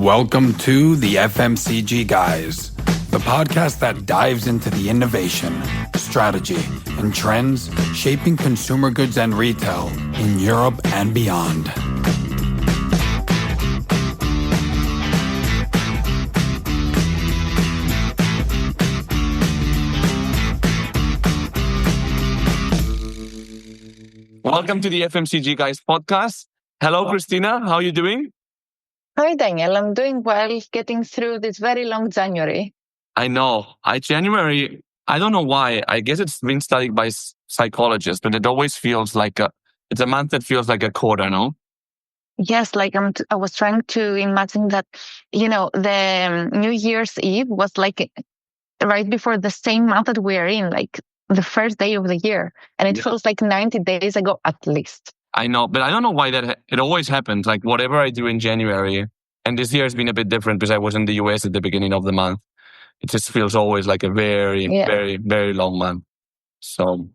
Welcome to the FMCG Guys, the podcast that dives into the innovation, strategy, and trends shaping consumer goods and retail in Europe and beyond. Welcome to the FMCG Guys podcast. Hello, Christina. How are you doing? Hi, Daniel. I'm doing well, getting through this very long January. I know. January, I don't know why. I guess it's been studied by psychologists, but it always feels like it's a month that feels like a quarter, no? Yes, I was trying to imagine that, the New Year's Eve was like right before the same month that we are in, like the first day of the year. And it feels like 90 days ago at least. I know, but I don't know why it always happens. Like whatever I do in January, and this year has been a bit different because I was in the US at the beginning of the month. It just feels always like a very, very, very long month. So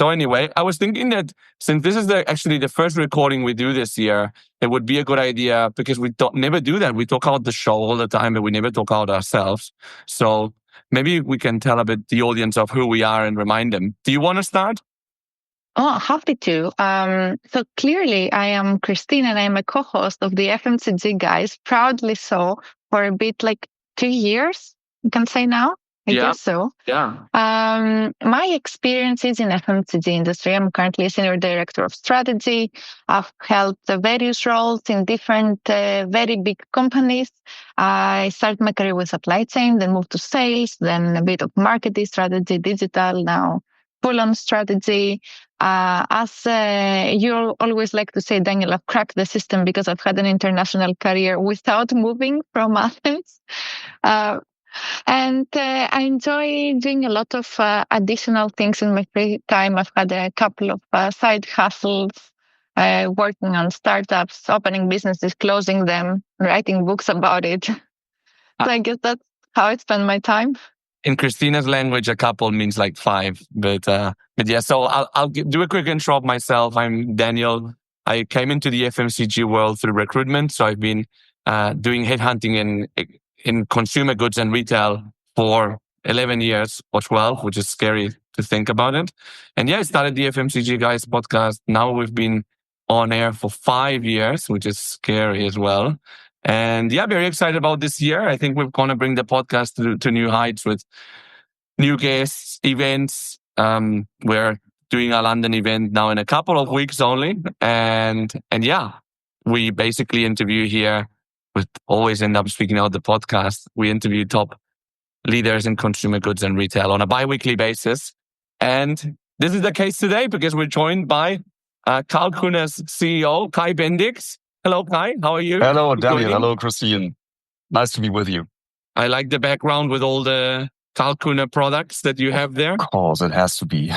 anyway, I was thinking that since this is actually the first recording we do this year, it would be a good idea because we never do that. We talk about the show all the time, but we never talk about ourselves. So maybe we can tell a bit the audience of who we are and remind them. Do you want to start? Oh, happy to. So clearly, I am Christine and I'm a co-host of the FMCG Guys, proudly so, for a bit like 2 years, you can say now. I guess so. Yeah. My experience is in FMCG industry. I'm currently a senior director of strategy. I've held various roles in different very big companies. I started my career with supply chain, then moved to sales, then a bit of marketing strategy, digital, now full-on strategy. As you always like to say, Daniel, I've cracked the system because I've had an international career without moving from Athens. And I enjoy doing a lot of additional things in my free time. I've had a couple of side hustles, working on startups, opening businesses, closing them, writing books about it. So I guess that's how I spend my time. In Christina's language, a couple means like 5. But yeah, so I'll do a quick intro of myself. I'm Daniel. I came into the FMCG world through recruitment. So I've been doing headhunting in consumer goods and retail for 11 years or 12, which is scary to think about it. And yeah, I started the FMCG Guys podcast. Now we've been on air for 5 years, which is scary as well. And yeah, very excited about this year. I think we're going to bring the podcast to new heights with new guests, events. We're doing our London event now in a couple of weeks only. And yeah, we basically interview here. We always end up speaking out the podcast. We interview top leaders in consumer goods and retail on a bi-weekly basis. And this is the case today because we're joined by Carl Kühne's CEO, Kai Bendix. Hello, Kai. How are you? Hello, Daniel. Hello, Christine. Nice to be with you. I like the background with all the Carl Kühne products that you have there. Of course, it has to be.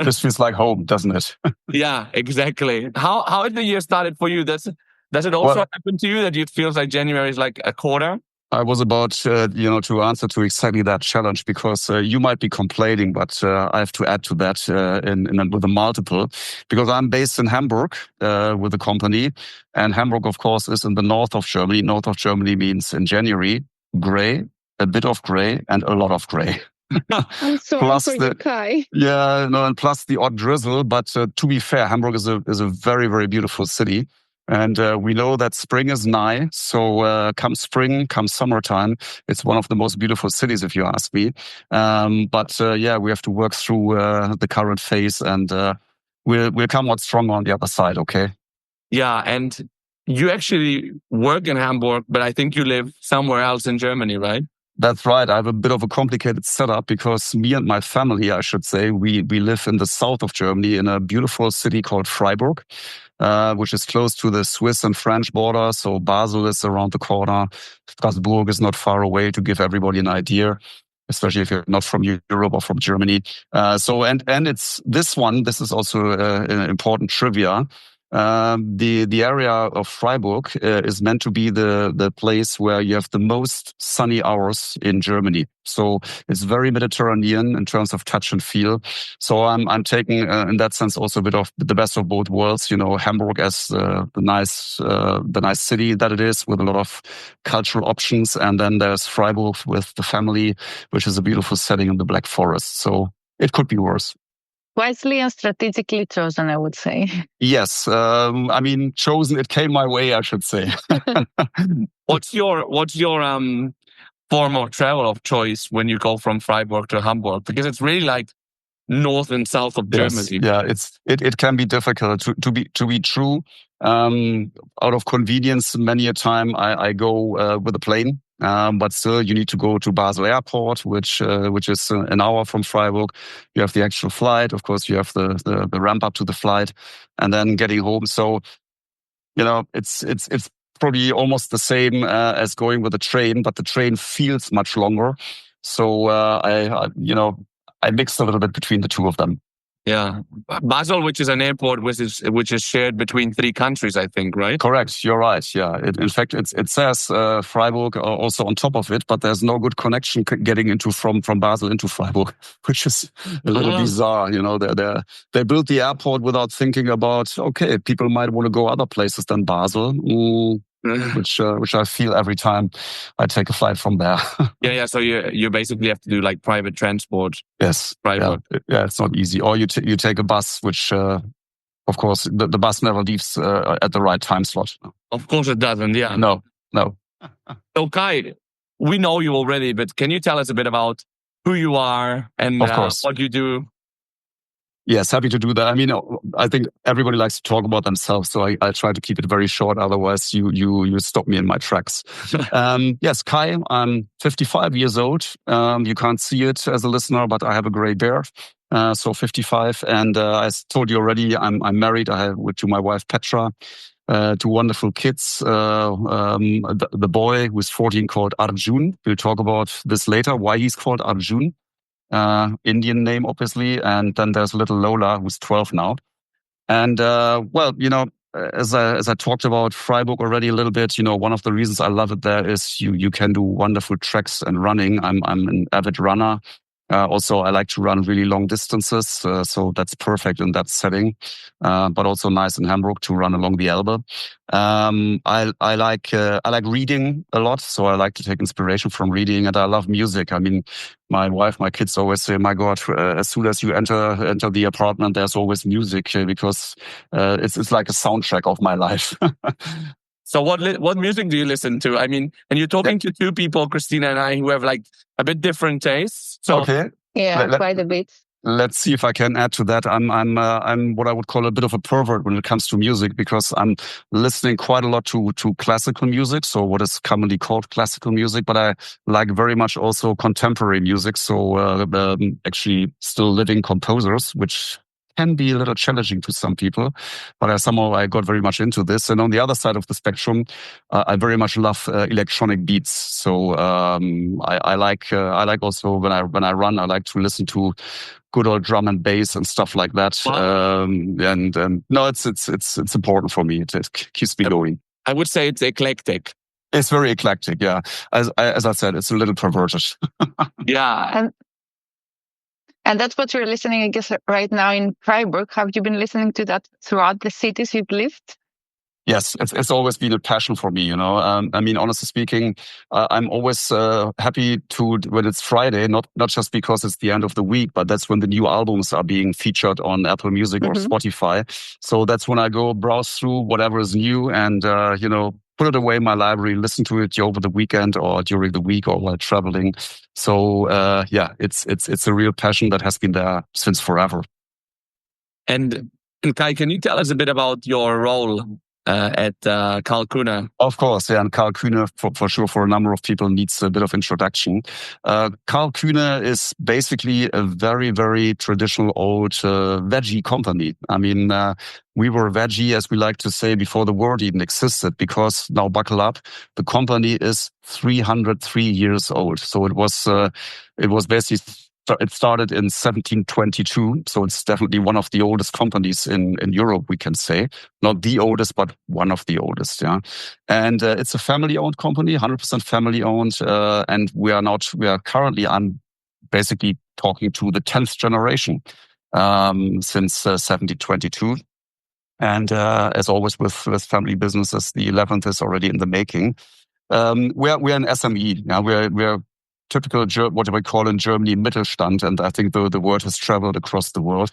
This feels like home, doesn't it? Yeah, exactly. How has the year started for you? Does it also happen to you that it feels like January is like a quarter? I was about, to answer to exactly that challenge because you might be complaining, but I have to add to that with a multiple because I'm based in Hamburg with a company, and Hamburg, of course, is in the north of Germany. North of Germany means in January gray, a bit of gray, and a lot of gray. I'm sorry for you, Kai. Yeah, no, and plus the odd drizzle. But to be fair, Hamburg is a very, very beautiful city. And we know that spring is nigh. So come spring, come summertime, it's one of the most beautiful cities, if you ask me. But we have to work through the current phase and we'll come out stronger on the other side, okay? Yeah, and you actually work in Hamburg, but I think you live somewhere else in Germany, right? That's right. I have a bit of a complicated setup because me and my family, I should say, we live in the south of Germany in a beautiful city called Freiburg, which is close to the Swiss and French border. So Basel is around the corner. Strasbourg is not far away, to give everybody an idea, especially if you're not from Europe or from Germany. And it's this is also an important trivia. The area of Freiburg is meant to be the place where you have the most sunny hours in Germany. So it's very Mediterranean in terms of touch and feel. So I'm taking in that sense also a bit of the best of both worlds. Hamburg as the nice city that it is, with a lot of cultural options, and then there's Freiburg with the family, which is a beautiful setting in the Black Forest. So it could be worse. Wisely and strategically chosen, I would say. Yes. Chosen, it came my way, I should say. What's your form of travel of choice when you go from Freiburg to Hamburg? Because it's really like north and south of Germany. Yeah, it can be difficult to be true. Out of convenience, many a time I go with a plane. But still, you need to go to Basel Airport, which is an hour from Freiburg. You have the actual flight. Of course, you have the ramp up to the flight, and then getting home. So, it's probably almost the same as going with a train, but the train feels much longer. So I mixed a little bit between the two of them. Yeah, Basel, which is an airport which is shared between 3 countries, I think, right? Correct, you're right. Yeah, in fact, it says Freiburg also on top of it, but there's no good connection getting into from Basel into Freiburg, which is a little bizarre. They built the airport without thinking about, okay, people might want to go other places than Basel. Which I feel every time I take a flight from there. Yeah. So you basically have to do like private transport. Yes. Private. Yeah, it's not easy. Or you take a bus, which of course the bus never leaves at the right time slot. Of course it doesn't. Yeah. No. So Kai, we know you already, but can you tell us a bit about who you are and what you do? Yes, happy to do that. I think everybody likes to talk about themselves, so I try to keep it very short. Otherwise, you stop me in my tracks. Yes, Kai, I'm 55 years old. You can't see it as a listener, but I have a gray beard. So 55, and I told you already, I'm married. I have to my wife Petra. 2 wonderful kids. The boy who's 14 called Arjun. We'll talk about this later. Why he's called Arjun. Indian name, obviously. And then there's little Lola, who's 12 now. And, as I talked about Freiburg already a little bit, one of the reasons I love it there is you can do wonderful treks and running. I'm an avid runner. Also, I like to run really long distances, so that's perfect in that setting. But also nice in Hamburg to run along the Elbe. I like reading a lot, so I like to take inspiration from reading, and I love music. My wife, my kids always say, "My God, as soon as you enter the apartment, there's always music because it's like a soundtrack of my life." So what music do you listen to? And you're talking to 2 people, Christina and I, who have like a bit different tastes. So okay, quite a bit. Let's see if I can add to that. I'm what I would call a bit of a pervert when it comes to music, because I'm listening quite a lot to classical music. So what is commonly called classical music, but I like very much also contemporary music. So actually still living composers, which can be a little challenging to some people, but I got very much into this. And on the other side of the spectrum, I very much love electronic beats. So I like also when I run, I like to listen to good old drum and bass and stuff like that. Wow. No, it's important for me. It keeps me going. I would say it's eclectic. It's very eclectic, yeah. As I said, it's a little perverted. Yeah. And that's what you're listening, I guess, right now in Freiburg. Have you been listening to that throughout the cities you've lived? Yes, it's always been a passion for me, honestly speaking, I'm always happy when it's Friday, not just because it's the end of the week, but that's when the new albums are being featured on Apple Music or Spotify. So that's when I go browse through whatever is new and, put it away in my library, listen to it over the weekend or during the week or while traveling. So, it's a real passion that has been there since forever. And Kai, can you tell us a bit about your role at Carl Kühne? Of course, yeah, and Carl Kühne, for sure, for a number of people, needs a bit of introduction. Carl Kühne is basically a very, very traditional old veggie company. We were veggie, as we like to say, before the word even existed, because now buckle up, the company is 303 years old. So it was basically It started in 1722, so it's definitely one of the oldest companies in Europe, we can say. Not the oldest, but one of the oldest, yeah. And it's a family-owned company, 100% family-owned, and we are currently, I'm basically talking to the 10th generation since 1722. And as always with family businesses, the 11th is already in the making. We're an SME. Yeah, we're typical what we call in Germany Mittelstand, and I think the word has traveled across the world.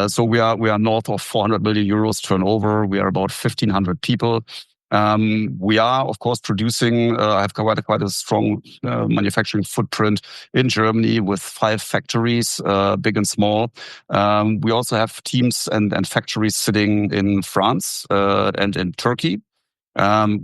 So we are north of 400 million euros turnover. We are about 1,500 people. We are, of course, producing. I have quite a strong manufacturing footprint in Germany with 5 factories, big and small. We also have teams and factories sitting in France and in Turkey.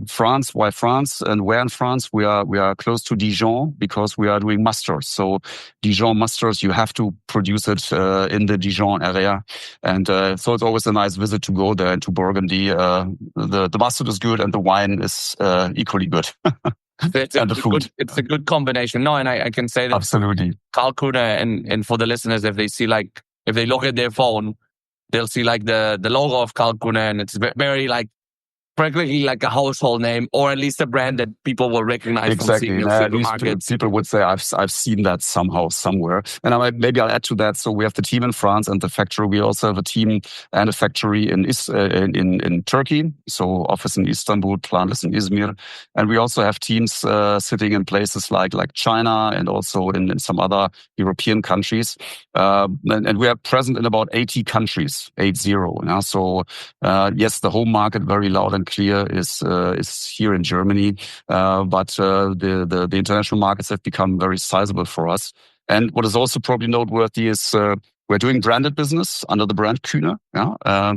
France, why France? And where in France? We are close to Dijon because we are doing mustard. So Dijon mustards, you have to produce it in the Dijon area. And so it's always a nice visit to go there into Burgundy. The mustard is good and the wine is equally good. And the food. It's a good combination. No, and I can say that absolutely. Carl Kühne, and for the listeners, if they look at their phone, they'll see like the logo of Carl Kühne, and it's very like practically like a household name, or at least a brand that people will recognize from seeing in supermarkets. People would say, I've seen that somehow, somewhere. And maybe I'll add to that. So we have the team in France and the factory. We also have a team and a factory in Turkey. So office in Istanbul, plant is in Izmir. And we also have teams sitting in places like China and also in some other European countries. And we are present in about 80 countries, 80. Yeah? So yes, the home market, very loud and clear, is here in Germany, but the international markets have become very sizable for us. And what is also probably noteworthy is we're doing branded business under the brand Kühne,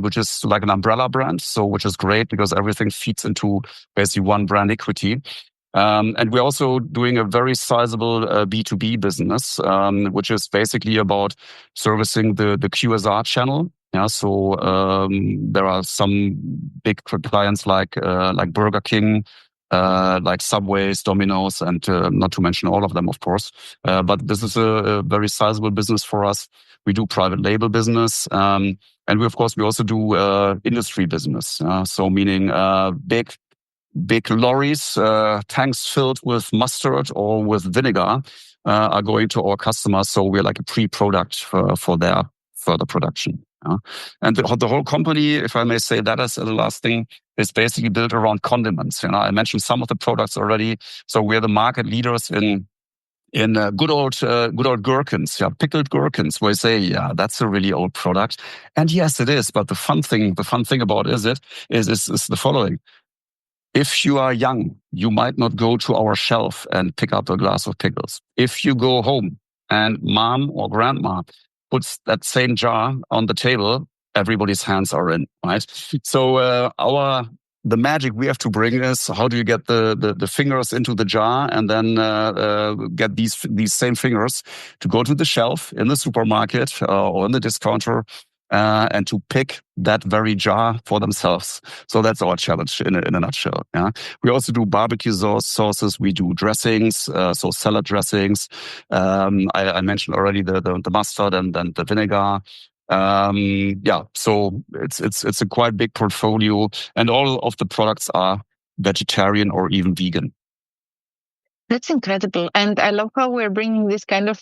which is like an umbrella brand, so which is great because everything feeds into basically one brand equity. And we're also doing a very sizable B2B business, which is basically about servicing the QSR channel. Yeah, so there are some big clients like Burger King, like Subways, Domino's, and not to mention all of them, of course. But this is a very sizable business for us. We do private label business, and we also do industry business. So meaning big lorries, tanks filled with mustard or with vinegar are going to our customers. So we're like a pre-product for their further production. And the whole company, if I may say that as the last thing, is basically built around condiments. I mentioned some of the products already. So we're the market leaders in good old gherkins, pickled gherkins, where you say, yeah, that's a really old product. And yes, it is. But the fun thing about is the following. If you are young, you might not go to our shelf and pick up a glass of pickles. If you go home and mom or grandma puts that same jar on the table, everybody's hands are in, right? So the magic we have to bring is how do you get the fingers into the jar and then get these same fingers to go to the shelf in the supermarket or in the discounter and to pick that very jar for themselves. So that's our challenge in a nutshell. Yeah, we also do barbecue sauces. We do dressings, so salad dressings. I mentioned already the mustard and then the vinegar. So it's a quite big portfolio, and all of the products are vegetarian or even vegan. That's incredible. And I love how we're bringing this kind of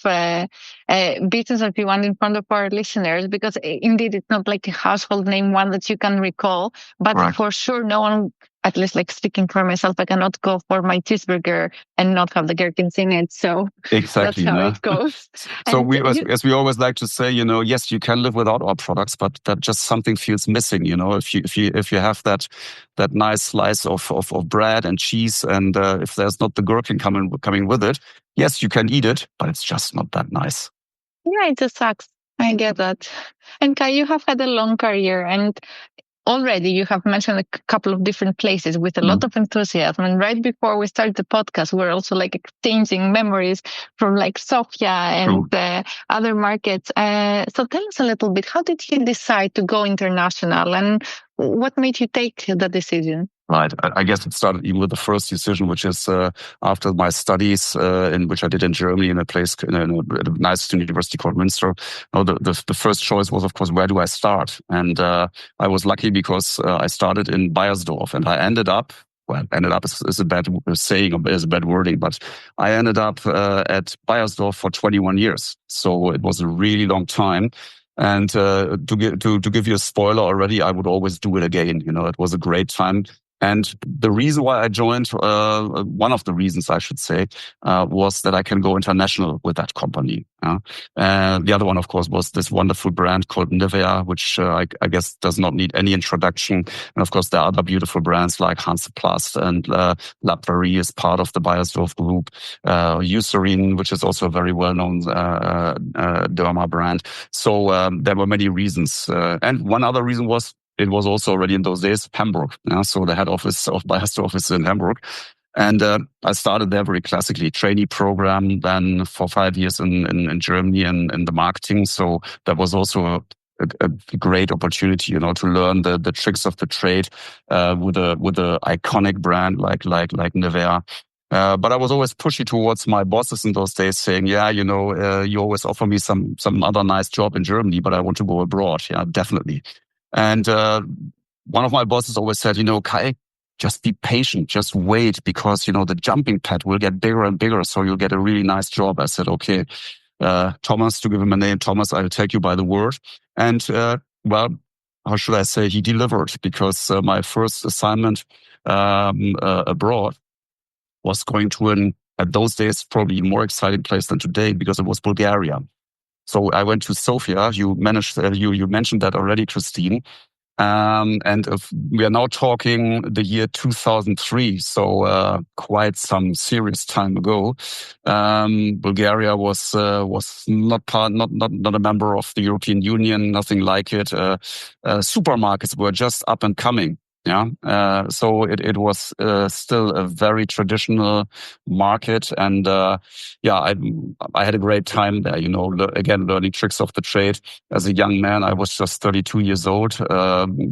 business, if you want, in front of our listeners, because indeed it's not like a household name, one that you can recall, but right. For sure no one, at least like speaking for myself, I cannot go for my cheeseburger and not have the gherkins in it. So exactly, that's how it goes. So as we always like to say, yes, you can live without our products, but that just something feels missing. If you have that nice slice of bread and cheese, and if there's not the gherkin coming with it, yes, you can eat it, but it's just not that nice. Yeah, it just sucks. I get that. And Kai, you have had a long career, and already you have mentioned a couple of different places with a lot of enthusiasm. And right before we started the podcast, we're also like exchanging memories from like Sofia and other markets. So tell us a little bit, how did you decide to go international, and what made you take the decision? Right. I guess it started even with the first decision, which is after my studies, in which I did in Germany in a place in a nice university called Münster. The first choice was, of course, where do I start? And I was lucky because I started in Beiersdorf, and I ended up. Well, ended up is a bad saying, is a bad wording, but I ended up at Beiersdorf for 21 years. So it was a really long time. And to give you a spoiler already, I would always do it again. It was a great time. And the reason why I joined, one of the reasons I should say, was that I can go international with that company. The other one, of course, was this wonderful brand called Nivea, which I guess does not need any introduction. And of course, there are other beautiful brands like Hansaplast and La Prairie is part of the Beiersdorf group. Eucerin, which is also a very well-known derma brand. So there were many reasons. And one other reason was, it was also already in those days Hamburg. So the head office of Beiersdorf is in Hamburg. And I started there very classically, trainee program, then for 5 years in Germany and in the marketing. So that was also a great opportunity, to learn the tricks of the trade with a iconic brand like Nivea. But I was always pushy towards my bosses in those days, saying, "Yeah, you always offer me some other nice job in Germany, but I want to go abroad." Yeah, definitely. And one of my bosses always said, "Kai, just be patient, just wait, because, the jumping pad will get bigger and bigger, so you'll get a really nice job." I said, "Okay, Thomas," to give him a name, "Thomas, I'll take you by the word." And, well, how should I say? He delivered, because my first assignment abroad was going to at those days, probably more exciting place than today, because it was Bulgaria. So I went to Sofia. You mentioned that already, Christine. And if we are now talking the year 2003, so quite some serious time ago. Bulgaria was not a member of the European Union, nothing like it. Supermarkets were just up and coming. Yeah. So it was still a very traditional market, and I had a great time there. Again, learning tricks of the trade. As a young man, I was just 32 years old,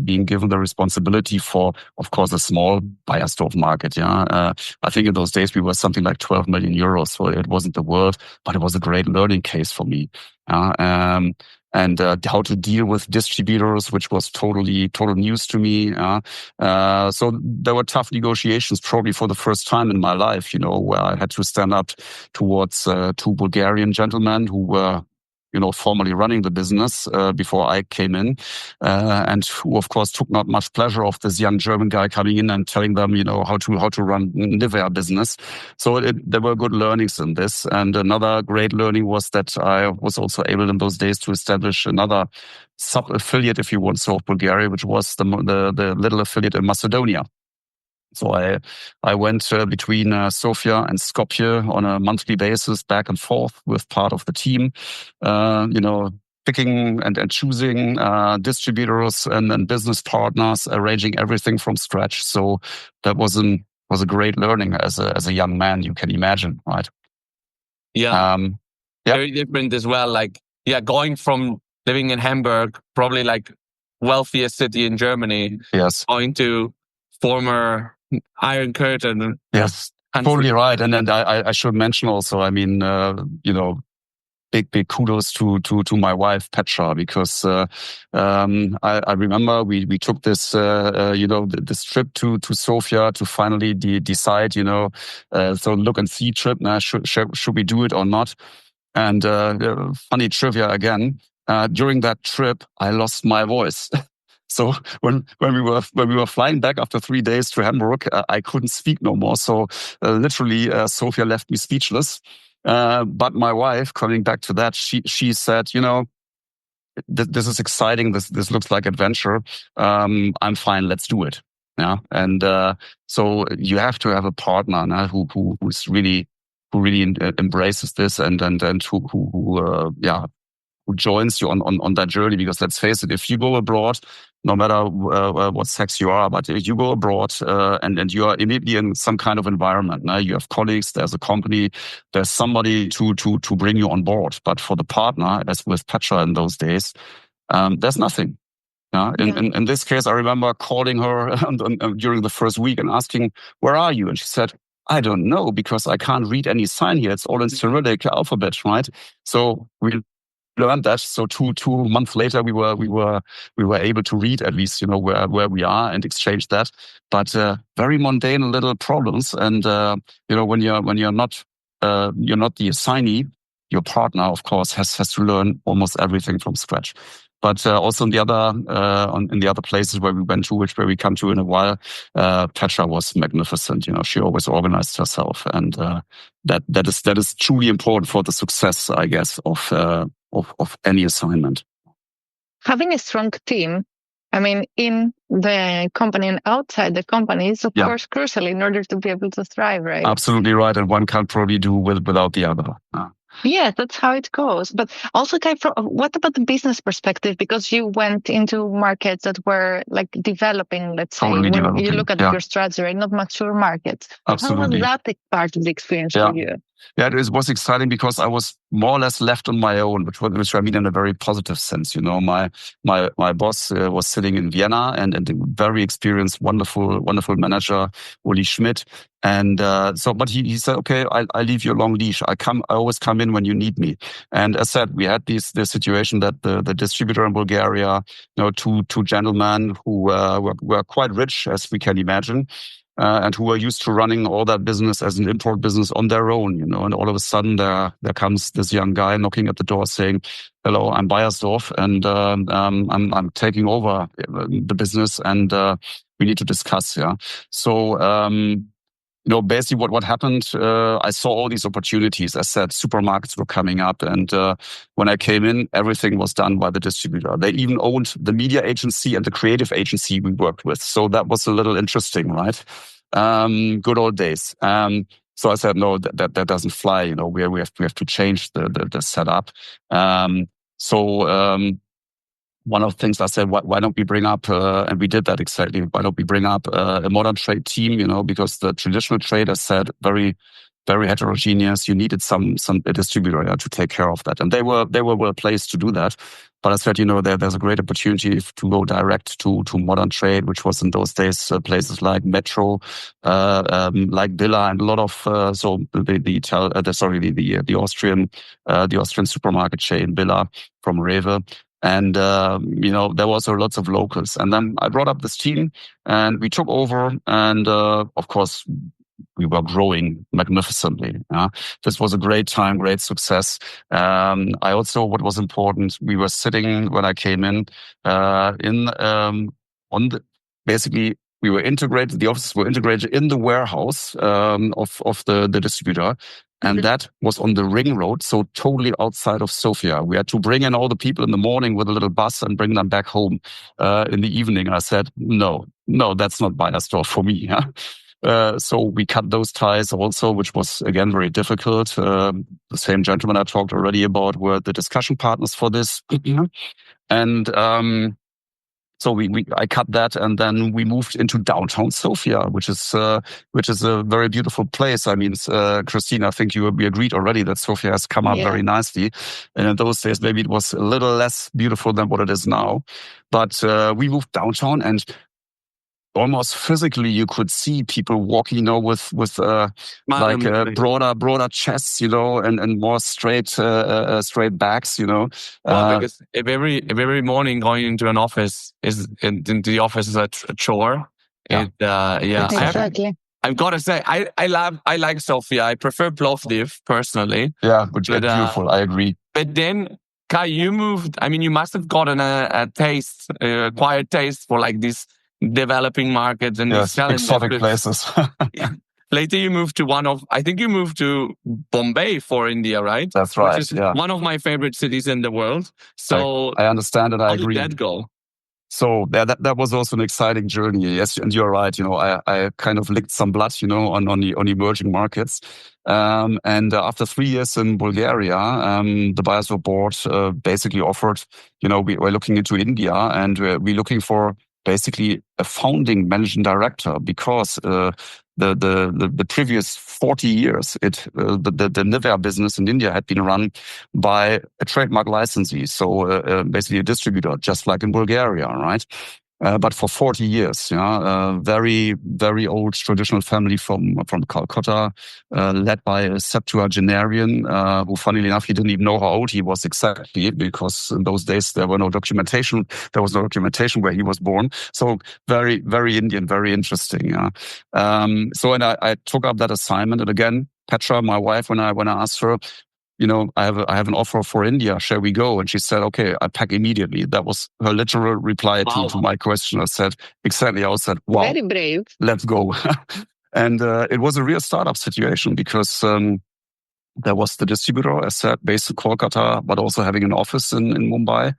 being given the responsibility for, of course, a small Beiersdorf market. Yeah. I think in those days we were something like 12 million euros, so it wasn't the world, but it was a great learning case for me. And how to deal with distributors, which was total news to me. So there were tough negotiations, probably for the first time in my life, where I had to stand up towards two Bulgarian gentlemen who were, formally running the business before I came in, and who, of course, took not much pleasure of this young German guy coming in and telling them, how to run Nivea business. So there were good learnings in this. And another great learning was that I was also able in those days to establish another sub-affiliate, if you want, so of Bulgaria, which was the little affiliate in Macedonia. So I went between Sofia and Skopje on a monthly basis, back and forth with part of the team, picking and choosing distributors and business partners, arranging everything from scratch. So that was a great learning as a young man, you can imagine, right? Yeah. Very different as well. Going from living in Hamburg, probably wealthiest city in Germany, yes, going to former Iron Curtain. Yes, totally right. And then I should mention also, I mean, big kudos to my wife Petra, because I remember we took this this trip to Sofia to finally decide, so look and see trip. Now should we do it or not? And funny trivia again. During that trip, I lost my voice. So when we were flying back after 3 days to Hamburg, I couldn't speak no more. So literally, Sofia left me speechless. But my wife, coming back to that, she said, this is exciting. This looks like adventure. I'm fine. Let's do it. Yeah. And so you have to have a partner now who really embraces this and who joins you on that journey. Because let's face it, if you go abroad, no matter what sex you are, but if you go abroad and you are immediately in some kind of environment, now you have colleagues, there's a company, there's somebody to bring you on board. But for the partner, as with Petra in those days, there's nothing. Yeah. In this case, I remember calling her during the first week and asking, "Where are you?" And she said, "I don't know, because I can't read any sign here. It's all in Cyrillic alphabet, right?" So we learned that. So two months later, we were able to read at least, where we are and exchange that. But very mundane little problems. And when you're not the assignee, your partner, of course, has to learn almost everything from scratch. But also in the other places where we went to, where we come to in a while, Petra was magnificent. She always organized herself, and that is truly important for the success, I guess, of any assignment. Having a strong team, I mean, in the company and outside the company is, of course, crucial in order to be able to thrive, right? Absolutely right. And one can't probably do without the other. Yeah, that's how it goes. But also, Kai, what about the business perspective? Because you went into markets that were like developing, let's say, when you look at your strategy, right? Not mature markets. Absolutely. How was that part of the experience for you? Yeah, it was exciting because I was more or less left on my own, which I mean in a very positive sense. My boss was sitting in Vienna, and a very experienced, wonderful manager, Uli Schmidt. And but he said, "Okay, I leave you a long leash. I always come in when you need me." And as said, we had this situation that the distributor in Bulgaria, two gentlemen who were quite rich, as we can imagine. And who were used to running all that business as an import business on their own, and all of a sudden there comes this young guy knocking at the door saying, "Hello, I'm Beiersdorf, and I'm taking over the business, and we need to discuss." Yeah. So basically what happened, I saw all these opportunities. As said, supermarkets were coming up. And when I came in, everything was done by the distributor. They even owned the media agency and the creative agency we worked with. So that was a little interesting, right? Good old days. So I said, no, that doesn't fly. We have to change the setup. One of the things I said, why don't we bring up, and we did that exactly, why don't we bring up a modern trade team, because the traditional trade, as said, very, very heterogeneous. You needed a distributor to take care of that. And they were well placed to do that. But I said, there's a great opportunity to go direct to modern trade, which was in those days places like Metro, like Billa, and a lot of the Austrian supermarket chain Billa from Rewe. And, there was lots of locals. And then I brought up this team and we took over. And, of course, we were growing magnificently. This was a great time, great success. What was important, we were sitting when I came in, basically we were integrated, the offices were integrated in the warehouse, of the distributor. And that was on the ring road, so totally outside of Sofia. We had to bring in all the people in the morning with a little bus and bring them back home in the evening. And I said, no, that's not Beiersdorf for me. So we cut those ties also, which was, again, very difficult. The same gentleman I talked already about were the discussion partners for this. And so I cut that, and then we moved into downtown Sofia, which is a very beautiful place. I mean, Christina, I think we agreed already that Sofia has come up very nicely. And in those days, maybe it was a little less beautiful than what it is now. But we moved downtown, and almost physically you could see people walking, with broader chests, and more straight backs, Well, because every morning going into an office is a chore. Yeah. Exactly. I've got to say, I like Sofia. I prefer Plovdiv personally. Yeah, which is beautiful. I agree. But then, Kai, you moved. I mean, you must have gotten a quiet taste for like these developing markets and these exotic places. Later, you moved to I think you moved to Bombay for India, right? That's right. Which is one of my favorite cities in the world. So I understand and I agree. How did that go? So that was also an exciting journey. Yes, and you're right. I kind of licked some blood, on emerging markets. And after 3 years in Bulgaria, the Beiersdorf board basically offered, we were looking into India, and we're looking for basically a founding managing director because the previous 40 years, the Nivea business in India had been run by a trademark licensee, so basically a distributor, just like in Bulgaria, right? But for 40 years, very, very old traditional family from Calcutta, led by a septuagenarian, who, funnily enough, he didn't even know how old he was exactly, because in those days there was no documentation where he was born. So very, very Indian, very interesting. And I took up that assignment, and again, Petra, my wife, when I asked her, I have an offer for India. Shall we go? And she said, okay, I pack immediately. That was her literal reply to my question. I said, exactly. I said, wow. Very brave. Let's go. And it was a real startup situation because there was the distributor, as said, based in Kolkata, but also having an office in Mumbai.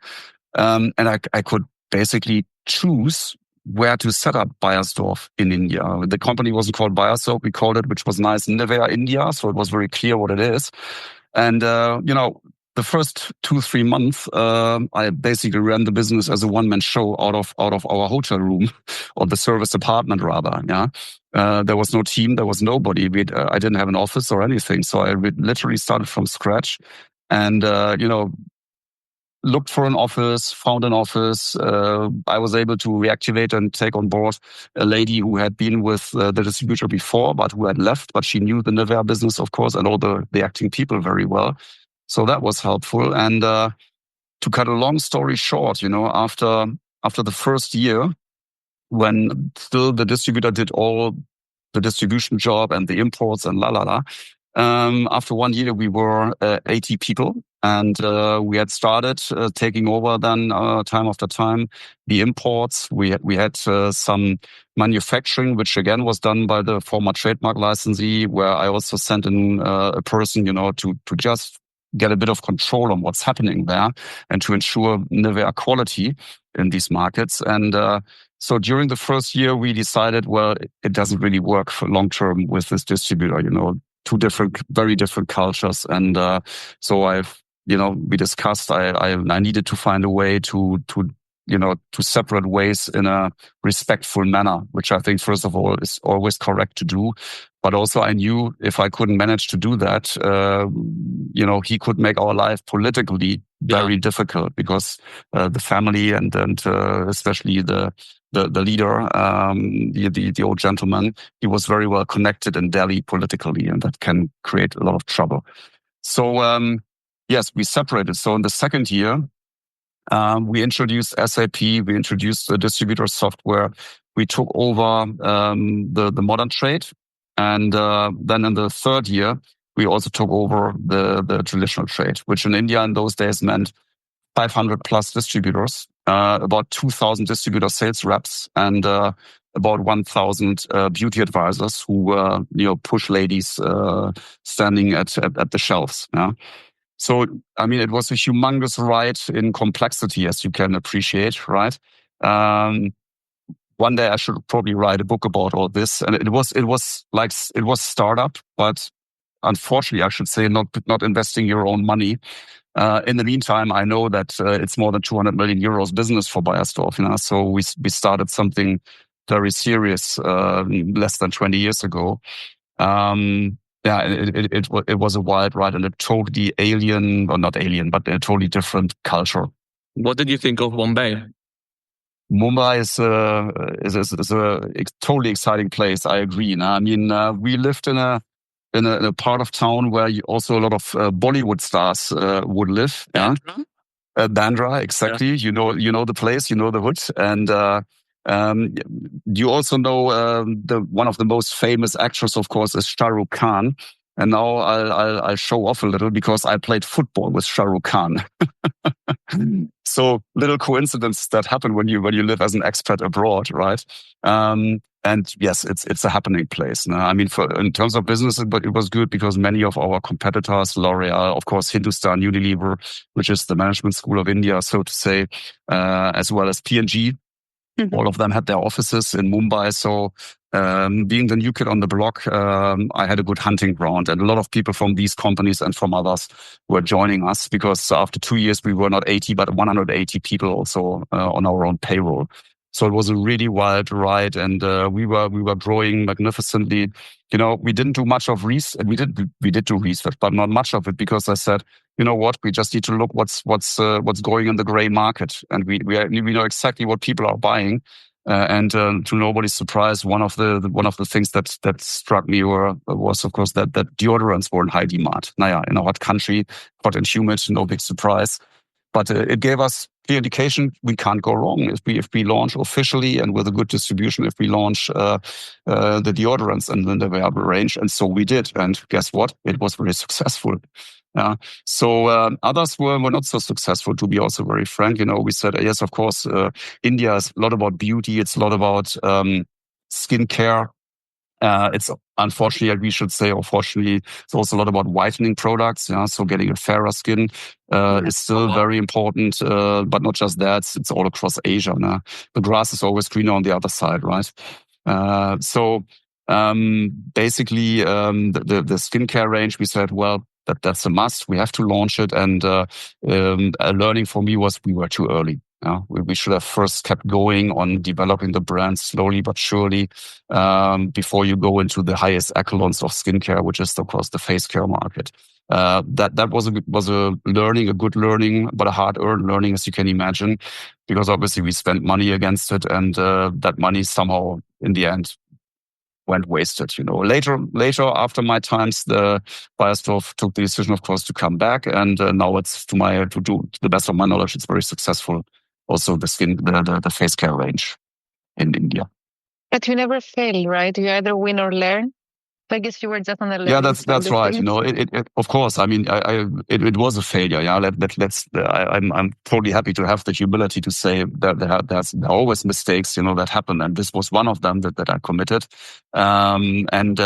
And I could basically choose where to set up Beiersdorf in India. The company wasn't called Beiersdorf. We called it, which was nice, Nivea India. So it was very clear what it is. And, the first 2-3 months, I basically ran the business as a one-man show out of our hotel room, or the service apartment rather. Yeah. There was no team. There was nobody. I didn't have an office or anything. So I literally started from scratch and, looked for an office, found an office. I was able to reactivate and take on board a lady who had been with the distributor before, but who had left, but she knew the Nivea business, of course, and all the acting people very well. So that was helpful. And to cut a long story short, after the first year, when still the distributor did all the distribution job and the imports and after 1 year, we were 80 people, and we had started taking over then time after time the imports. We had some manufacturing, which again was done by the former trademark licensee, where I also sent in a person, to just get a bit of control on what's happening there and to ensure Nivea quality in these markets. And so during the first year, we decided, well, it doesn't really work for long term with this distributor, two very different cultures. And so we discussed, I needed to find a way to separate ways in a respectful manner, which I think, first of all, is always correct to do. But also I knew if I couldn't manage to do that, he could make our life politically very difficult, because the family and especially the leader, the old gentleman, he was very well connected in Delhi politically, and that can create a lot of trouble. So, yes, we separated. So in the second year, we introduced SAP, we introduced the distributor software, we took over the modern trade. And then in the third year, we also took over the traditional trade, which in India in those days meant 500 plus distributors, about 2,000 distributor sales reps, and about 1,000 beauty advisors who push ladies standing at the shelves. Yeah? So, I mean, it was a humongous ride in complexity, as you can appreciate, right? One day I should probably write a book about all this. And it was startup, but unfortunately, I should say, not investing your own money. In the meantime, I know that it's more than 200 million euros business for Beiersdorf. So we started something very serious less than 20 years ago. It was a wild ride and a totally alien, or not alien, but a totally different culture. What did you think of Mumbai? Mumbai is a totally exciting place. I agree. I mean, we lived in a part of town where also a lot of Bollywood stars would live. Bandra? Bandra, exactly. Yeah. You know the place, you know the hood, and you also know one of the most famous actors, of course, is Shah Rukh Khan. And now I'll show off a little, because I played football with Shah Rukh Khan. So little coincidence that happened when you live as an expat abroad, right? And yes, it's a happening place. I mean, in terms of business, but it was good because many of our competitors, L'Oreal, of course, Hindustan Unilever, which is the management school of India, so to say, as well as P&G, all of them had their offices in Mumbai. So being the new kid on the block, I had a good hunting ground, and a lot of people from these companies and from others were joining us, because after 2 years we were not 80 but 180 people also on our own payroll. So it was a really wild ride, and we were growing magnificently. We didn't do much of research. We did do research, but not much of it, because I said, you know what, we just need to look what's going in the gray market, and we know exactly what people are buying. And to nobody's surprise, one of the things that struck me was of course that deodorants were in high demand. In a hot country, hot and humid, no big surprise. But it gave us clear indication we can't go wrong if we launch officially and with a good distribution. If we launch the deodorants and then the Nivea range, and so we did. And guess what? It was very successful. So others were not so successful, to be also very frank. We said, yes, of course, India is a lot about beauty. It's a lot about skincare. It's unfortunately, we should say, or fortunately, it's also a lot about whitening products. So getting a fairer skin is still very important. But not just that, it's all across Asia. The grass is always greener on the other side, right? So basically, the skincare range, we said, well, that's a must. We have to launch it. And a learning for me was we were too early. We should have first kept going on developing the brand slowly but surely before you go into the highest echelons of skincare, which is, of course, the face care market. That was a learning, a good learning, but a hard-earned learning, as you can imagine, because obviously we spent money against it, and that money somehow, in the end, went wasted. Later after my times, the Beiersdorf took the decision, of course, to come back, and now it's to the best of my knowledge, it's very successful. Also, the face care range in India. But you never fail, right? You either win or learn. I guess you were just on the learning. Yeah, that's right. It of course. I mean, it was a failure. Yeah, I'm totally happy to have the humility to say that there are always mistakes, that happen, and this was one of them that I committed. And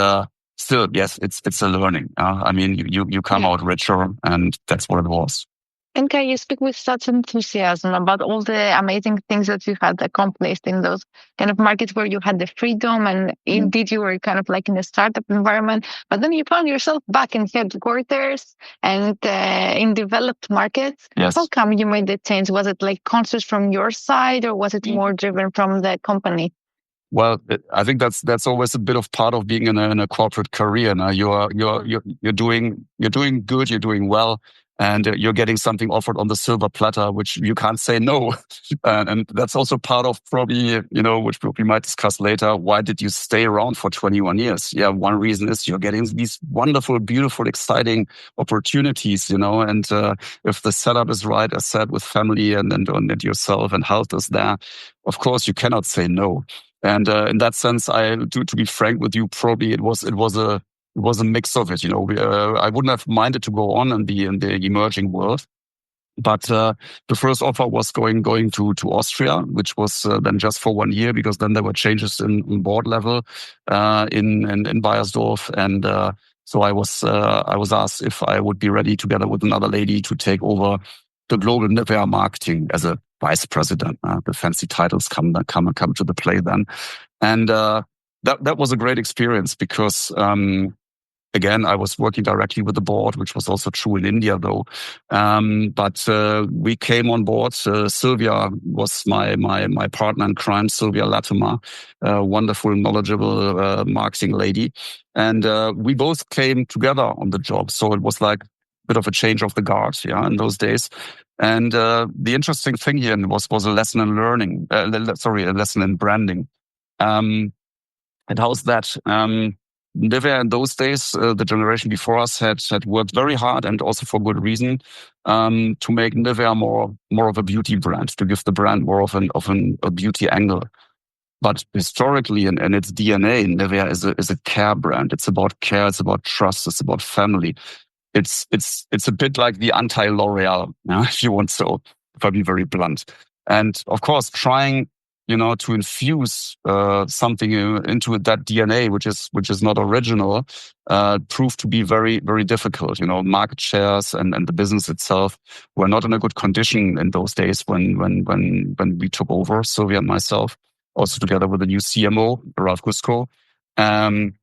still, yes, it's a learning. I mean, you come out richer, and that's what it was. And Kai, you speak with such enthusiasm about all the amazing things that you had accomplished in those kind of markets where you had the freedom, and indeed you were kind of like in a startup environment, but then you found yourself back in headquarters and in developed markets. Yes. How come you made the change? Was it like conscious from your side, or was it more driven from the company? Well, I think that's always a bit of part of being in a corporate career. Now you're doing good, you're doing well, and you're getting something offered on the silver platter, which you can't say no. And that's also part of probably, which we might discuss later. Why did you stay around for 21 years? Yeah, one reason is you're getting these wonderful, beautiful, exciting opportunities, and if the setup is right, as said, with family and yourself and health is there, of course, you cannot say no. And in that sense, to be frank with you, probably it was a mix of it. I wouldn't have minded to go on in the emerging world, but the first offer was going to Austria, which was then just for 1 year, because then there were changes in board level in Beiersdorf, and so I was asked if I would be ready, together with another lady, to take over the global Nivea marketing as a vice president. The fancy titles come to the play then, and that was a great experience because again, I was working directly with the board, which was also true in India, though. But we came on board. Sylvia was my partner in crime, Sylvia Latimer, a wonderful, knowledgeable marketing lady, and we both came together on the job. So it was like bit of a change of the guard, in those days. And the interesting thing here was a lesson in learning. A lesson in branding. And how's that? Nivea in those days, the generation before us had worked very hard, and also for good reason, to make Nivea more of a beauty brand, to give the brand more of a beauty angle. But historically, and its DNA, Nivea is a care brand. It's about care. It's about trust. It's about family. It's a bit like the anti-L'Oreal, if you want so, if I be very blunt. And of course, trying, to infuse something into that DNA, which is not original, proved to be very, very difficult. Market shares and the business itself were not in a good condition in those days when we took over, Sylvia and myself, also together with the new CMO, Ralph Gusko. And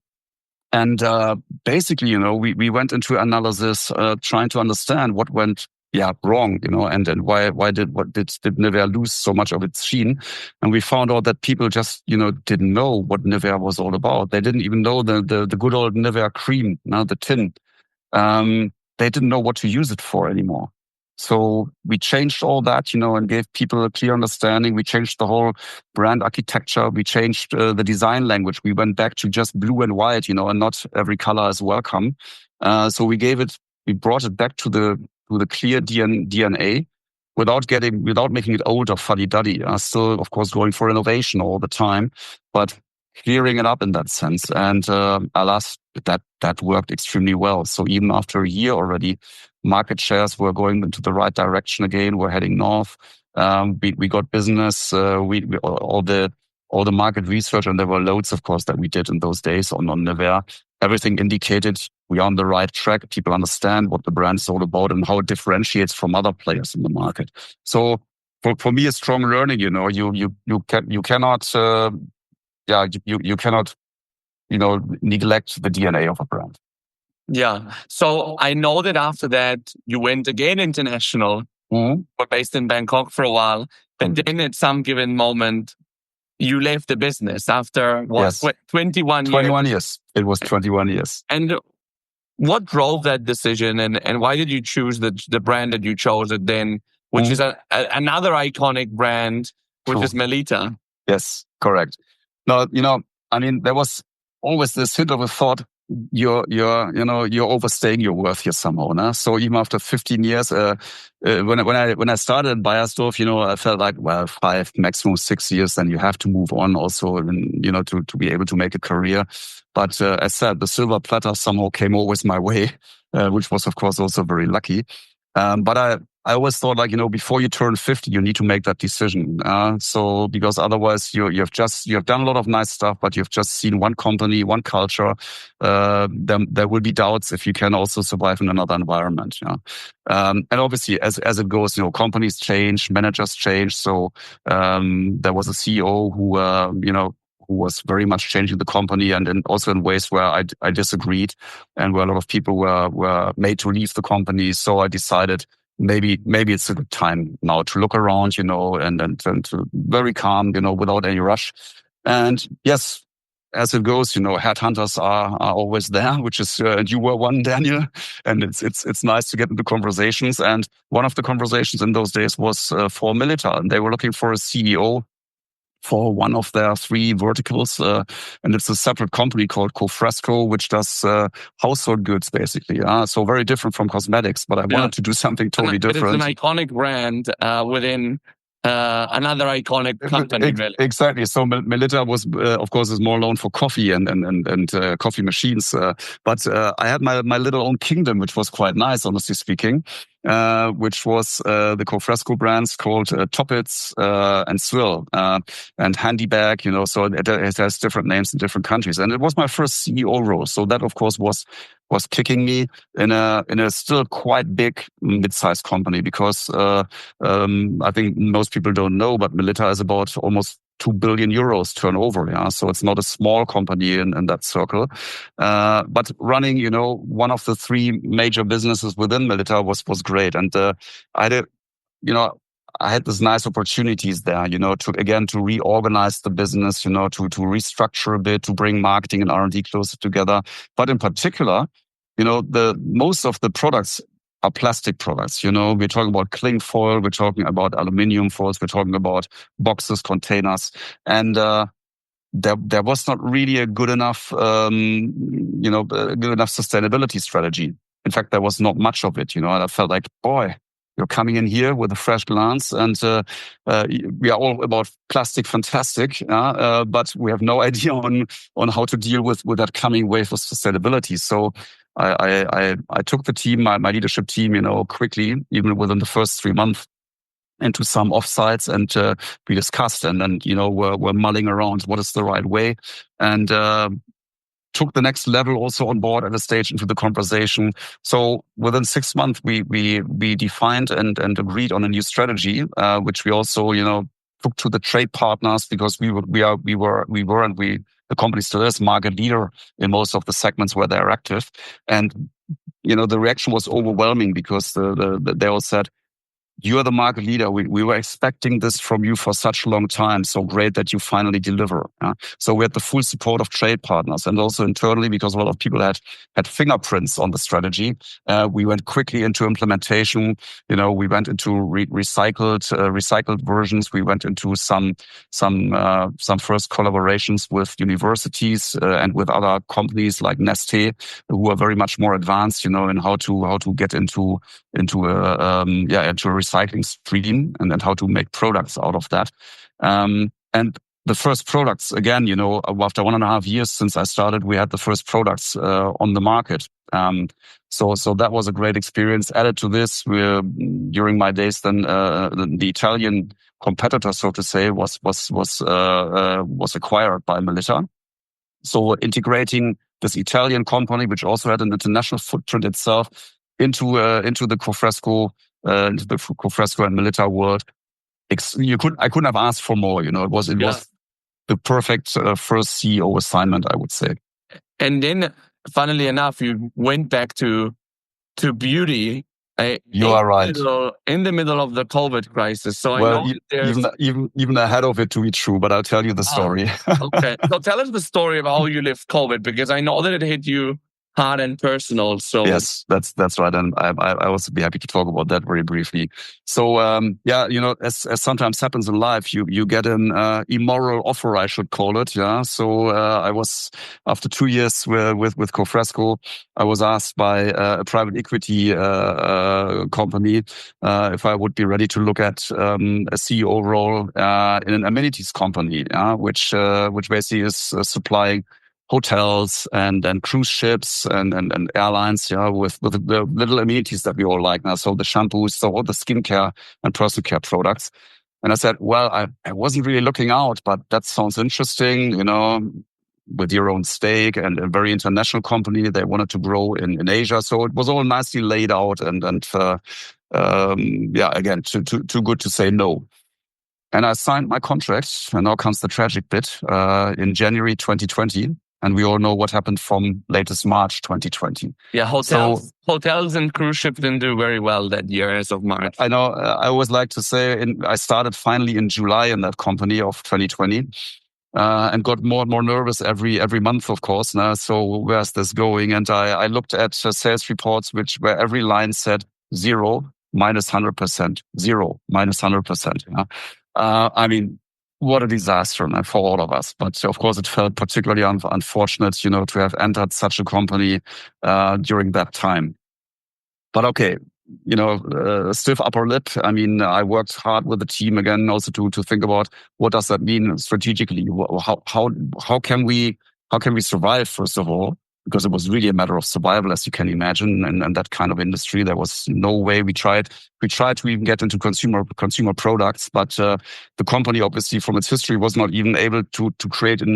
basically, we went into analysis, trying to understand what went wrong, and why did Nivea lose so much of its sheen? And we found out that people just, didn't know what Nivea was all about. They didn't even know the good old Nivea cream, the tin. They didn't know what to use it for anymore. So we changed all that, and gave people a clear understanding. We changed the whole brand architecture. We changed the design language. We went back to just blue and white, and not every color is welcome. So we brought it back to the clear DNA without making it old or fuddy-duddy. Still, of course, going for innovation all the time, but clearing it up in that sense. And alas, that worked extremely well. So even after a year already, market shares were going into the right direction again. We're heading north. We got business. All the market research, and there were loads, of course, that we did in those days on Nivea. Everything indicated we are on the right track. People understand what the brand is all about and how it differentiates from other players in the market. So for me, a strong learning. You cannot neglect the DNA of a brand. Yeah. So I know that after that, you went again international. Mm-hmm. Were based in Bangkok for a while, but then at some given moment, you left the business after what? Yes. 21 years. 21 years. It was 21 years. And what drove that decision, and why did you choose the brand that you chose it then, which is another iconic brand, which is Melitta? Yes, correct. No, there was always this hint of a thought, you're overstaying your worth here somehow. No? So even after 15 years, when I started in Beiersdorf, I felt like, well, 5, maximum 6 years, then you have to move on also, to be able to make a career. But as said, the silver platter somehow came always my way, which was of course also very lucky. But I always thought, before you turn 50, you need to make that decision. So because otherwise you have done a lot of nice stuff, but you've just seen one company, one culture. Then there will be doubts if you can also survive in another environment. And obviously, as it goes, companies change, managers change. So there was a CEO who was very much changing the company, and also in ways where I disagreed, and where a lot of people were made to leave the company. So I decided maybe it's a good time now to look around, and to very calm, without any rush. And yes, as it goes, headhunters are always there, which is you were one, Daniel, and it's nice to get into conversations. And one of the conversations in those days was for Melitta, and they were looking for a CEO for one of their 3 verticals. And it's a separate company called Cofresco, which does household goods, basically. So very different from cosmetics, but I wanted to do something totally different. It's an iconic brand within another iconic company. Exactly. So Melitta was, of course, is more known for coffee and coffee machines. But I had my little own kingdom, which was quite nice, honestly speaking. Which was the Cofresco brands called Toppets and Swill and Handybag, so it has different names in different countries. And it was my first CEO role. So that, of course, was kicking me in a still quite big mid-sized company, because I think most people don't know, but Melitta is about almost 2 billion euros turnover. Yeah. So it's not a small company in that circle. But running, one of the 3 major businesses within Melitta was great. And I had these nice opportunities there, to reorganize the business, to restructure a bit, to bring marketing and R&D closer together. But in particular, most of the products are plastic products. We're talking about cling foil, we're talking about aluminium foils, we're talking about boxes, containers, and there was not really a good enough, sustainability strategy. In fact, there was not much of it. And I felt like, boy, you're coming in here with a fresh glance, and we are all about plastic, fantastic, but we have no idea on how to deal with that coming wave of sustainability. So I took the team, my leadership team, quickly, even within the first 3 months, into some offsites, and we discussed, and then we're mulling around what is the right way, and took the next level also on board at a stage into the conversation. So within 6 months, we defined and agreed on a new strategy, which we also took to the trade partners, because the company still is market leader in most of the segments where they're active, and the reaction was overwhelming because they all said, "You're the market leader. We were expecting this from you for such a long time. So great that you finally deliver." So we had the full support of trade partners and also internally, because a lot of people had fingerprints on the strategy. We went quickly into implementation. We went into recycled versions. We went into some first collaborations with universities and with other companies like Nestle, who are very much more advanced, in how to get into a recycling stream and how to make products out of that. And the first products, again, after 1.5 years since I started, we had the first products on the market. So that was a great experience. Added to this, during my days then, the Italian competitor, so to say, was acquired by Melitta. So integrating this Italian company, which also had an international footprint itself, into the Cofresco and Melitta world. I couldn't have asked for more. It was the perfect first CEO assignment, I would say. And then, funnily enough, you went back to beauty. You are right. In the middle of the COVID crisis. So well, I know even ahead of it to be true, but I'll tell you the story. Okay, so tell us the story of how you lived COVID, because I know that it hit you hard and personal. So yes, that's right, and I also be happy to talk about that very briefly. So as sometimes happens in life, you get an immoral offer, I should call it. Yeah. So I was, after 2 years with Cofresco, I was asked by a private equity company if I would be ready to look at a CEO role in an amenities company, which basically is supplying hotels and cruise ships and airlines, with the little amenities that we all like now. So the shampoos, so all the skincare and personal care products. And I said, well, I wasn't really looking out, but that sounds interesting, with your own stake and a very international company. They wanted to grow in Asia. So it was all nicely laid out and again, too good to say no. And I signed my contract, and now comes the tragic bit, in January 2020. And we all know what happened from latest March 2020. Yeah, hotels and cruise ships didn't do very well that year as of March. I know. I always like to say, I started finally in July in that company of 2020, and got more and more nervous every month, of course. So where's this going? And I looked at sales reports where every line said 0, -100%, 0, -100%. I mean, what a disaster for all of us. But of course, it felt particularly unfortunate, to have entered such a company during that time. But okay, stiff upper lip. I mean, I worked hard with the team again, also to think about what does that mean strategically. How can we survive, first of all? Because it was really a matter of survival, as you can imagine, and that kind of industry. There was no way. We tried to even get into consumer products, but the company, obviously, from its history, was not even able to create a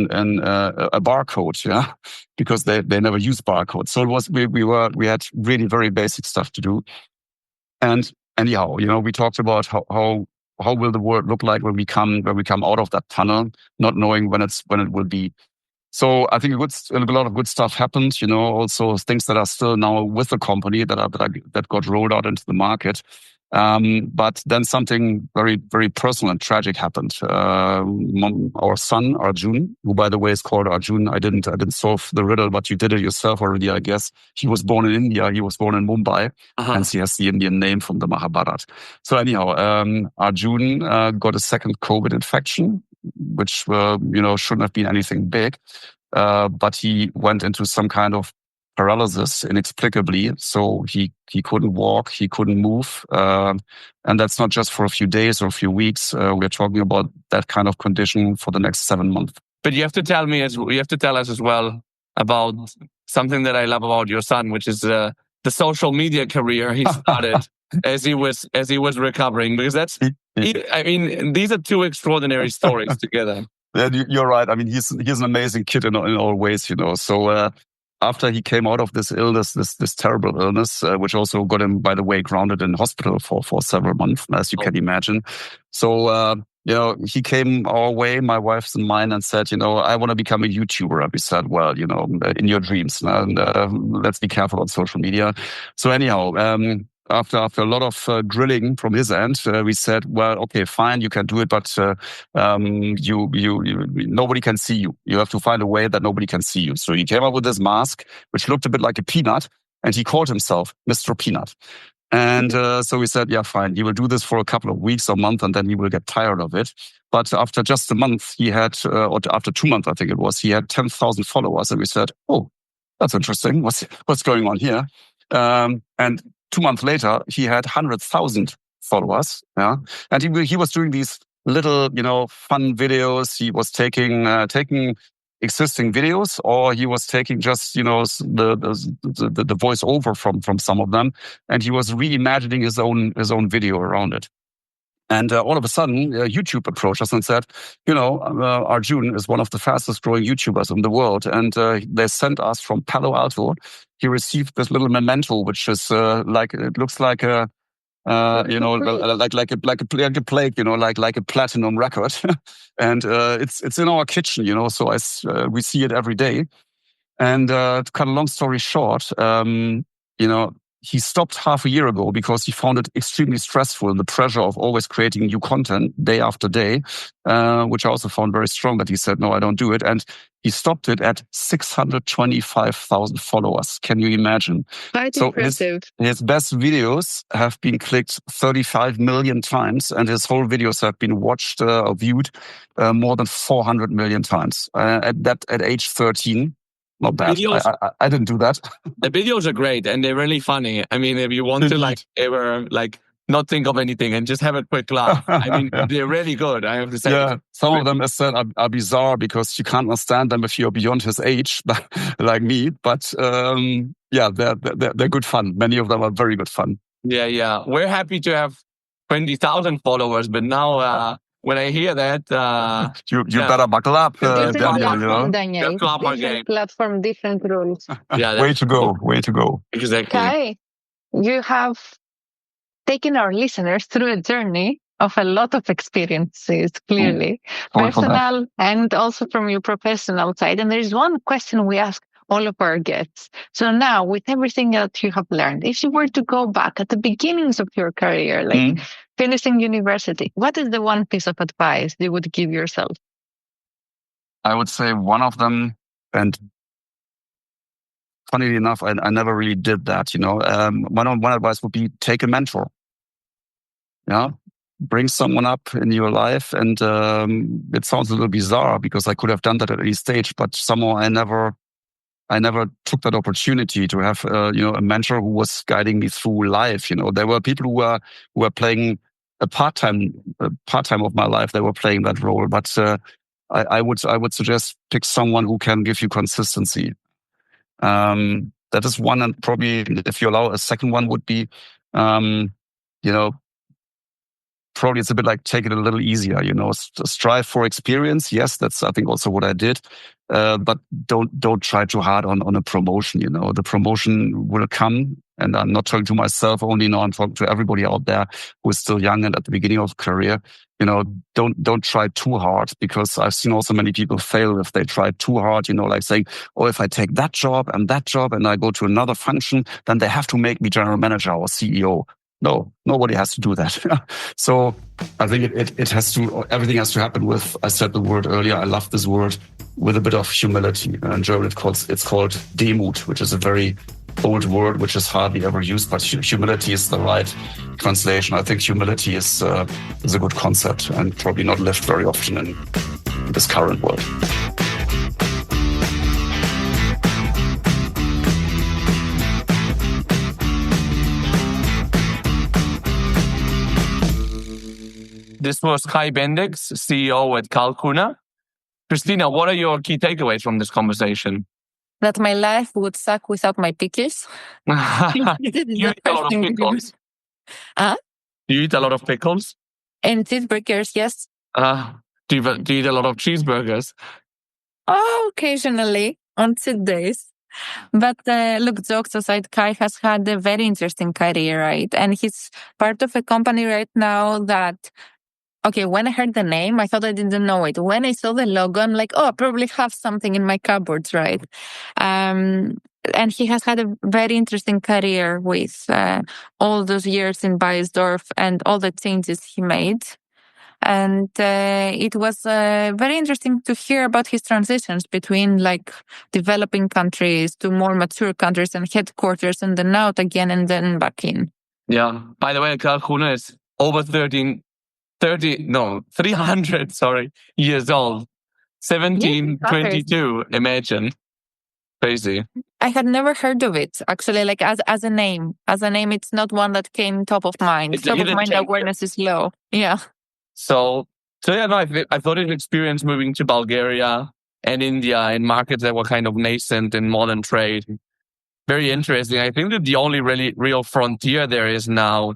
barcode, because they never used barcodes. So it was we had really very basic stuff to do. And anyhow, we talked about how will the world look like when we come out of that tunnel, not knowing when it will be. So I think a lot of good stuff happened, also things that are still now with the company that got rolled out into the market. But then something very, very personal and tragic happened. Our son, Arjun, who by the way is called Arjun. I didn't solve the riddle, but you did it yourself already, I guess. He was born in India. He was born in Mumbai. Hence he has the Indian name from the Mahabharata. So anyhow, Arjun got a second COVID infection, which shouldn't have been anything big. But he went into some kind of paralysis inexplicably. So he couldn't walk, he couldn't move. And that's not just for a few days or a few weeks. We're talking about that kind of condition for the next 7 months. But you have to tell us as well about something that I love about your son, which is the social media career he started as he was recovering, because these are two extraordinary stories together. Yeah, you're right. I mean, he's an amazing kid in all ways, So after he came out of this illness, this terrible illness, which also got him, by the way, grounded in hospital for several months, as you can imagine. So he came our way, my wife's and mine, and said, I want to become a YouTuber. And we said, well, in your dreams, and let's be careful on social media. So anyhow, after a lot of drilling from his end, we said, well, okay, fine, you can do it, but nobody can see you. You have to find a way that nobody can see you. So he came up with this mask, which looked a bit like a peanut, and he called himself Mr. Peanut. And so we said, yeah, fine, he will do this for a couple of weeks or month, and then he will get tired of it. But after just a month, he had, or after 2 months, I think it was, he had 10,000 followers. And we said, oh, that's interesting. What's going on here? And 2 months later, he had 100,000 followers. Yeah. And he was doing these little, fun videos. He was taking existing videos, or he was taking just, the voice over from some of them. And he was reimagining his own video around it. And all of a sudden, YouTube approached us and said, Arjun is one of the fastest growing YouTubers in the world. And they sent us from Palo Alto. He received this little memento, which is it looks like a, like a plaque, like a platinum record. And it's in our kitchen, so we see it every day. And to cut a long story short, he stopped half a year ago because he found it extremely stressful, the pressure of always creating new content day after day, which I also found very strong, that he said, no, I don't do it. And he stopped it at 625,000 followers. Can you imagine? Quite impressive. His best videos have been clicked 35 million times, and his whole videos have been watched or viewed more than 400 million times. At age 13. Not bad. I didn't do that. The videos are great and they're really funny. I mean, if you want to ever not think of anything and just have a quick laugh, I mean, they're really good. I have to say. Yeah, some of them, as said, are bizarre because you can't understand them if you're beyond his age, like me. But they're good fun. Many of them are very good fun. Yeah. We're happy to have 20,000 followers, but now. When I hear that, you better buckle up, Daniel. Different platform, different rules. Way to go. Exactly. Kai, you have taken our listeners through a journey of a lot of experiences, clearly, personal and also from your professional side. And there is one question we ask all of our guests. So now, with everything that you have learned, if you were to go back at the beginnings of your career, finishing university, what is the one piece of advice you would give yourself? I would say one of them, and funnily enough, I never really did that. One advice would be take a mentor. Yeah, bring someone up in your life, and it sounds a little bizarre because I could have done that at any stage, but somehow I never took that opportunity to have a mentor who was guiding me through life. There were people who were playing a part-time of my life. They were playing that role, but I would suggest pick someone who can give you consistency. That is one, and probably if you allow, a second one would be, probably it's a bit like take it a little easier, strive for experience. Yes, that's, I think, also what I did. But don't try too hard on a promotion, the promotion will come. And I'm not talking to myself only, no, I'm talking to everybody out there who is still young and at the beginning of career. Don't try too hard, because I've seen also many people fail if they try too hard, like saying, oh, if I take that job and I go to another function, then they have to make me general manager or CEO. No, nobody has to do that. So I think everything has to happen with, I said the word earlier, I love this word, with a bit of humility. In German, it's called Demut, which is a very old word, which is hardly ever used, but humility is the right translation. I think humility is a good concept and probably not lived very often in this current world. This was Kai Bendix, CEO at Carl Kühne. Christina, what are your key takeaways from this conversation? That my life would suck without my pickles. You eat a lot of pickles. You eat a lot of pickles? And cheeseburgers, yes. Do you eat a lot of cheeseburgers? Oh, occasionally, on cheat days. But look, jokes aside, Kai has had a very interesting career, right? And he's part of a company right now that okay, when I heard the name, I thought I didn't know it. When I saw the logo, I'm like, oh, I probably have something in my cupboards, right? And he has had a very interesting career with all those years in Beiersdorf and all the changes he made. And it was very interesting to hear about his transitions between like developing countries to more mature countries and headquarters and then out again and then back in. Yeah. By the way, Carl Kühne is over 300 years old. 1722, imagine. Crazy. I had never heard of it, actually, like as a name. As a name, it's not one that came top of mind. Top of mind awareness is low. Yeah. So yeah, no, I thought his experience moving to Bulgaria and India in markets that were kind of nascent in modern trade, very interesting. I think that the only really real frontier there is now,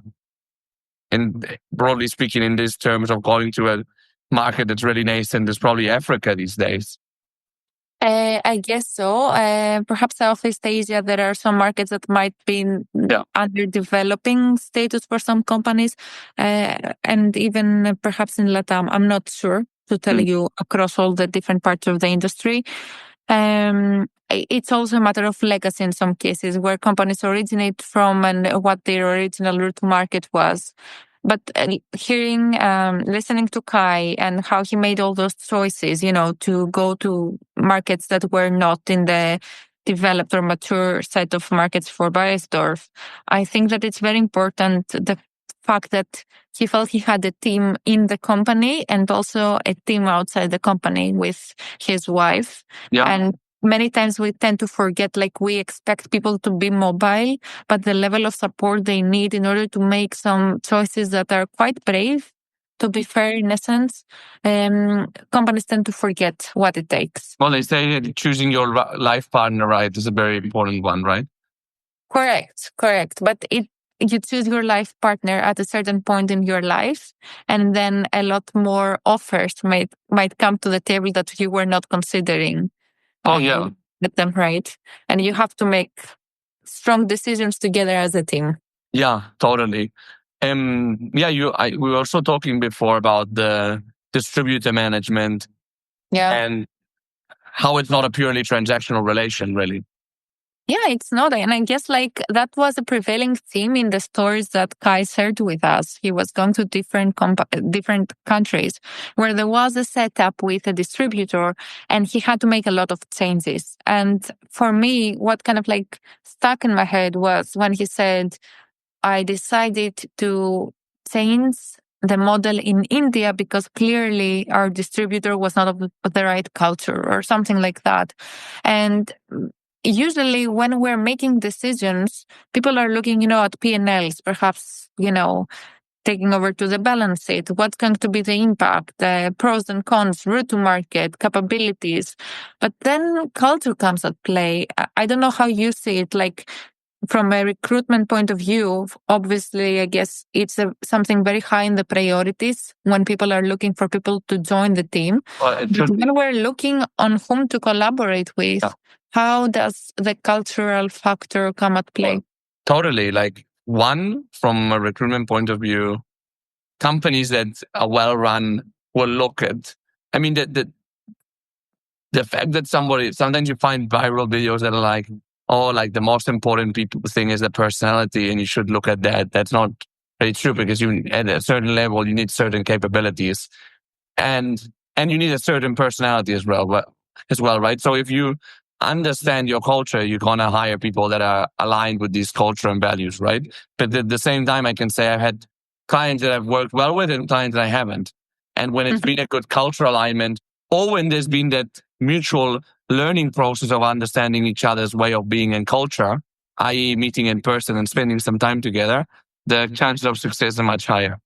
in broadly speaking, in these terms of going to a market that's really nascent, is probably Africa these days. I guess so. Perhaps Southeast Asia, there are some markets that might be under developing status for some companies, and even perhaps in Latam. I'm not sure to tell you across all the different parts of the industry. It's also a matter of legacy in some cases, where companies originate from and what their original route to market was. But listening to Kai and how he made all those choices, to go to markets that were not in the developed or mature set of markets for Beiersdorf, I think that it's very important, the fact that he felt he had a team in the company and also a team outside the company with his wife. Yeah. And many times we tend to forget, like we expect people to be mobile, but the level of support they need in order to make some choices that are quite brave, to be fair, in essence, companies tend to forget what it takes. Well, they say that choosing your life partner, right, is a very important one, right? Correct. But you choose your life partner at a certain point in your life, and then a lot more offers might come to the table that you were not considering. Oh, yeah. Get them right. And you have to make strong decisions together as a team. Yeah, totally. We were also talking before about the distributor management and how it's not a purely transactional relation, really. Yeah, it's not. And I guess like that was a prevailing theme in the stories that Kai shared with us. He was going to different countries where there was a setup with a distributor and he had to make a lot of changes. And for me, what kind of like stuck in my head was when he said, I decided to change the model in India because clearly our distributor was not of the right culture or something like that. And usually when we're making decisions, people are looking, at P&Ls, perhaps, taking over to the balance sheet. What's going to be the impact, the pros and cons, route to market, capabilities. But then culture comes at play. I don't know how you see it, like from a recruitment point of view. Obviously, I guess it's something very high in the priorities when people are looking for people to join the team. But when we're looking on whom to collaborate with, how does the cultural factor come at play? Totally. Like one, from a recruitment point of view, companies that are well run will look at, the fact that sometimes you find viral videos that are like, the most important thing is the personality and you should look at that. That's not very true because at a certain level, you need certain capabilities and you need a certain personality as well, right? So if you understand your culture, you're going to hire people that are aligned with these culture and values, right? But at the same time, I can say I've had clients that I've worked well with and clients that I haven't. And when it's been a good cultural alignment, or when there's been that mutual learning process of understanding each other's way of being and culture, i.e. meeting in person and spending some time together, the chances of success are much higher.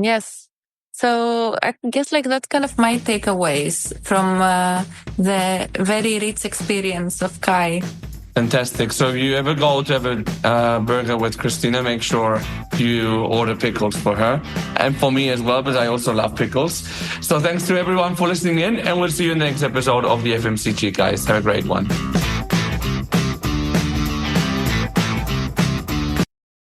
Yes. So I guess like that's kind of my takeaways from the very rich experience of Kai. Fantastic. So if you ever go to have a burger with Christina, make sure you order pickles for her and for me as well, because I also love pickles. So thanks to everyone for listening in, and we'll see you in the next episode of the FMCG, guys. Have a great one.